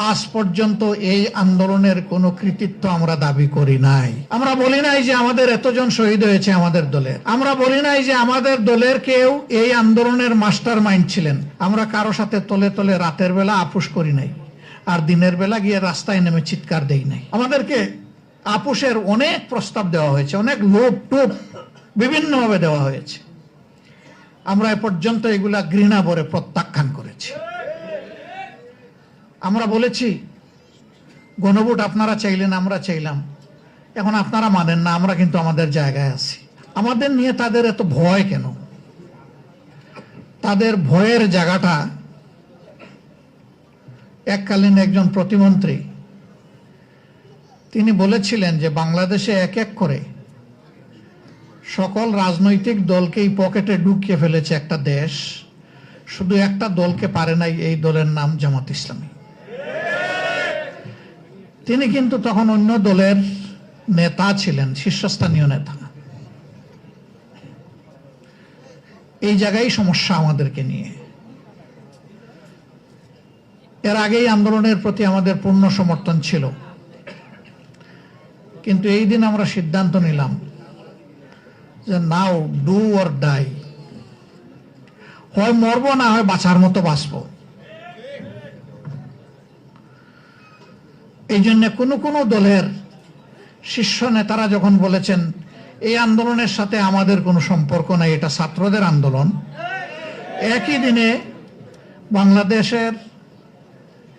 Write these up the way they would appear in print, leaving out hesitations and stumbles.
আজ পর্যন্ত এই আন্দোলনের কোনো কৃতিত্ব আমরা দাবি করি নাই। আমরা বলি নাই যে আমাদের এতজন শহীদ হয়েছে আমাদের দলের, আমরা বলি নাই যে আমাদের দলের কেউ এই আন্দোলনের মাস্টার মাইন্ড ছিলেন। আমরা কারো সাথে তলে তলে রাতের বেলা আপোষ করি নাই, আর দিনের বেলা গিয়ে রাস্তায় নেমে চিৎকার দেই নাই। আমাদেরকে আপোষের অনেক প্রস্তাব দেওয়া হয়েছে, অনেক লোভ টোপ বিভিন্নভাবে দেওয়া হয়েছে। আমরা এ পর্যন্ত এগুলা ঘৃণা ভরে প্রত্যাখ্যান করেছি। আমরা বলেছি গণভোট আপনারা চাইলেন, আমরা চাইলাম, এখন আপনারা মানেন না, আমরা কিন্তু আমাদের জায়গায় আছি। আমাদের নিয়ে তাদের এত ভয় কেন? তাদের ভয়ের জায়গাটা এককালীন একজন প্রতিমন্ত্রী তিনি বলেছিলেন যে বাংলাদেশে এক এক করে সকল রাজনৈতিক দলকেই পকেটে ঢুকিয়ে ফেলেছে একটা দেশ, শুধু একটা দলকে পারে নাই, এই দলের নাম জামাত ইসলামী। তিনি কিন্তু তখন অন্য দলের নেতা ছিলেন, শীর্ষস্থানীয় নেতা। এই জায়গায় সমস্যা আমাদেরকে নিয়ে। এর আগেই আন্দোলনের প্রতি আমাদের পূর্ণ সমর্থন ছিল, কিন্তু এই দিন আমরা সিদ্ধান্ত নিলাম যে নাও ডু অর ডাই, হয় মরবো না হয় বাঁচার মতো বাঁচবো। এই জন্য কোনো কোনো দলের শীর্ষ নেতারা যখন বলেছেন এই আন্দোলনের সাথে আমাদের কোনো সম্পর্ক নাই, এটা ছাত্রদের আন্দোলন, একই দিনে বাংলাদেশের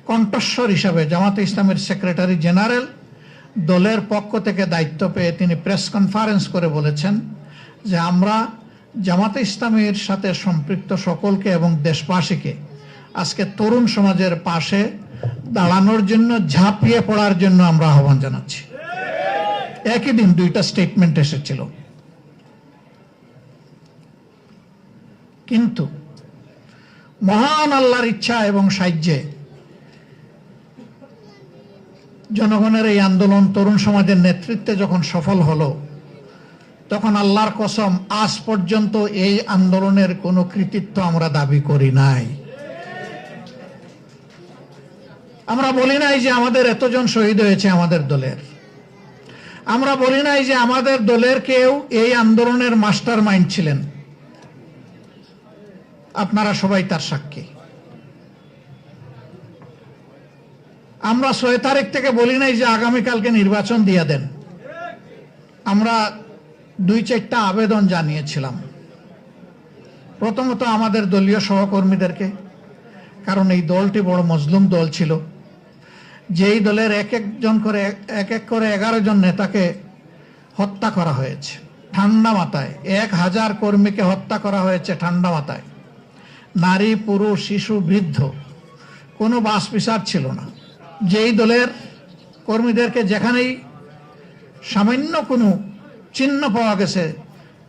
কণ্ঠস্বর হিসাবে জামাতে ইসলামের সেক্রেটারি জেনারেল দলের পক্ষ থেকে দায়িত্ব পেয়ে তিনি প্রেস কনফারেন্স করে বলেছেন যে আমরা জামাতে ইসলামের সাথে সম্পৃক্ত সকলকে এবং দেশবাসীকে আজকে তরুণ সমাজের পাশে দাঁড়ানোর জন্য, ঝাঁপিয়ে পড়ার জন্য আমরা আহ্বান জানাচ্ছি। একই দিন দুইটা স্টেটমেন্ট এসেছিল। কিন্তু মহান আল্লাহর ইচ্ছা এবং সাহায্যে জনগণের এই আন্দোলন তরুণ সমাজের নেতৃত্বে যখন সফল হলো, তখন আল্লাহর কসম আজ পর্যন্ত এই আন্দোলনের কোনো কৃতিত্ব আমরা দাবি করি নাই। আমরা বলি নাই যে আমাদের এতজন শহীদ হয়েছে আমাদের দলের, আমরা বলি নাই যে আমাদের দলের কেউ এই আন্দোলনের মাস্টার মাইন্ড ছিলেন। আপনারা সবাই তার সাক্ষী। আমরা 6 তারিখ থেকে বলি নাই যে আগামীকালকে নির্বাচন দিয়ে দেন। আমরা 2-4টা আবেদন জানিয়েছিলাম। প্রথমত আমাদের দলীয় সহকর্মীদেরকে, কারণ এই দলটি বড় মজলুম দল ছিল, যেই দলের এক এক করে 11 জন নেতাকে হত্যা করা হয়েছে ঠান্ডা মাথায়, 1000 কর্মীকে হত্যা করা হয়েছে ঠান্ডা মাথায়, নারী পুরুষ শিশু বৃদ্ধ, কোনো বাস বিচার ছিল না। যেই দলের কর্মীদেরকে যেখানেই সামান্য কোনো চিহ্ন পাওয়া গেছে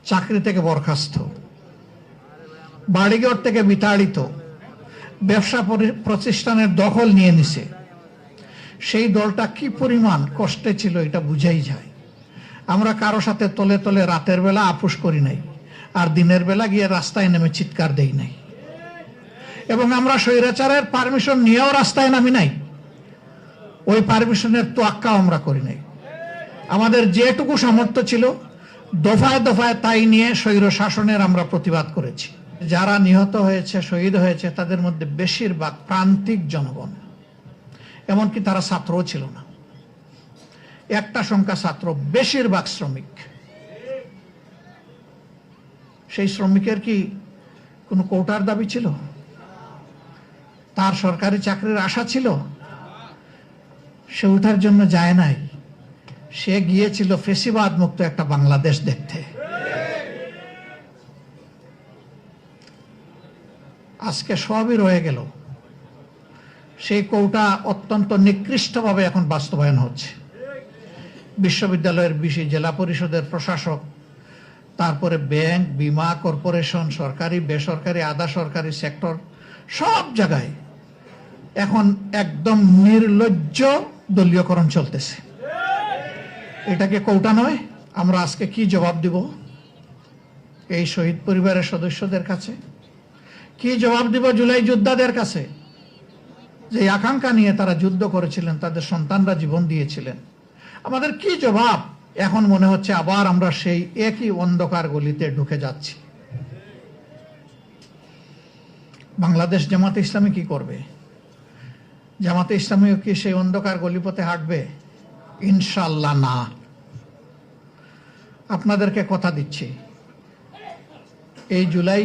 চাকরি থেকে বরখাস্ত, বাড়িঘর থেকে বিতাড়িত, ব্যবসা প্রতিষ্ঠানের দখল নিয়ে নিছে, সেই দলটা কি পরিমাণ কষ্টে ছিল এটা বুঝাই যায়। আমরা কারো সাথে তলে তলে রাতের বেলা আপোষ করি নাই, আর দিনের বেলা গিয়ে রাস্তায় নেমে চিৎকার দেই নাই, এবং আমরা স্বৈরাচারের পারমিশন নিয়েও রাস্তায় নামি নাই। ওই পারমিশনের তোয়াক্কাও আমরা করি নাই। আমাদের যেটুকু সামর্থ্য ছিল দফায় দফায় তাই নিয়ে স্বৈর শাসনের আমরা প্রতিবাদ করেছি। যারা নিহত হয়েছে, শহীদ হয়েছে, তাদের মধ্যে বেশিরভাগ প্রান্তিক জনগণ, এমনকি তারা ছাত্রও ছিল না। একটা সংখ্যা ছাত্র, বেশিরভাগ শ্রমিক। সেই শ্রমিকের কি কোনো কোটার দাবি ছিল? তার সরকারি চাকরির আশা ছিল? সে ওঠার জন্য যায় নাই, সে গিয়েছিল ফেসিবাদ মুক্ত একটা বাংলাদেশ দেখতে। আজকে সবই রয়ে গেল। সেই কোটা অত্যন্ত নিকৃষ্টভাবে এখন বাস্তবায়ন হচ্ছে। বিশ্ববিদ্যালয়ের বিশি, জেলা পরিষদের প্রশাসক, তারপরে ব্যাংক, বিমা কর্পোরেশন, সরকারি বেসরকারি আধা সরকারি সেক্টর, সব জায়গায় এখন একদম নির্লজ্জ দলীয়করণ চলতেছে। এটাকে কোটা নয়? আমরা আজকে কি জবাব দিব এই শহীদ পরিবারের সদস্যদের কাছে? কি জবাব দিব জুলাই যোদ্ধাদের কাছে যে আকাঙ্ক্ষা নিয়ে তারা যুদ্ধ করেছিলেন, তাদের সন্তানরা জীবন দিয়েছিলেন, আমাদের কি জবাব? এখন মনে হচ্ছে আবার আমরা সেই একই অন্ধকার গলিতে ঢুকে যাচ্ছি। বাংলাদেশ জামাতে ইসলামী কি করবে? জামাতে ইসলামীও কি সেই অন্ধকার গলিপথে হাঁটবে? ইনশাআল্লাহ না। আপনাদেরকে কথা দিচ্ছি, এই জুলাই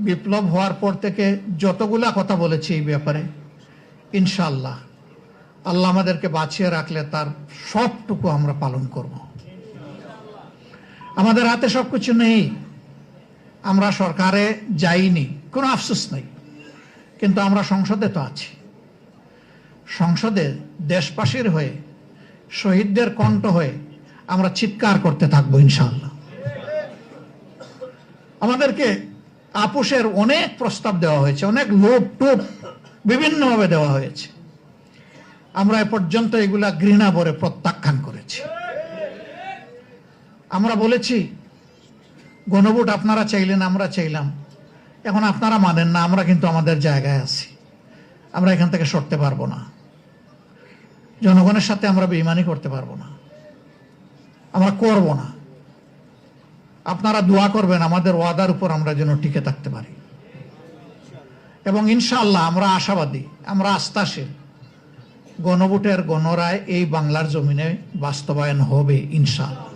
বিপ্লব হওয়ার পর থেকে যতগুলা কথা বলেছি এই ব্যাপারে, ইনশাআল্লাহ আল্লাহ আমাদেরকে বাঁচিয়ে রাখলে তার সবটুকু আমরা পালন করব। আমাদের হাতে সবকিছু নেই, আমরা সরকারে যাইনি, কোনো আফসোস নেই, কিন্তু আমরা সংসদে তো আছি। সংসদে দেশবাসীর হয়ে, শহীদদের কণ্ঠ হয়ে আমরা চিৎকার করতে থাকবো ইনশাআল্লাহ। আমাদেরকে আপোষের অনেক প্রস্তাব দেওয়া হয়েছে, অনেক লোভ টোপ বিভিন্নভাবে দেওয়া হয়েছে, আমরা এ পর্যন্ত এগুলা ঘৃণা ভরে প্রত্যাখ্যান করেছি। আমরা বলেছি গণভোট আপনারা চাইলেন, আমরা চাইলাম, এখন আপনারা মানেন না, আমরা কিন্তু আমাদের জায়গায় আছি, আমরা এখান থেকে সরতে পারবো না। জনগণের সাথে আমরা বেঈমানি করতে পারবো না, আমরা করব না। আপনারা দোয়া করবেন আমাদের ওয়াদার উপর আমরা যেন টিকে থাকতে পারি, এবং ইনশাআল্লাহ আমরা আশাবাদী, আমরা আস্থাশীল, গণভোটের গণরায় এই বাংলার জমিনে বাস্তবায়ন হবে ইনশাআল্লাহ।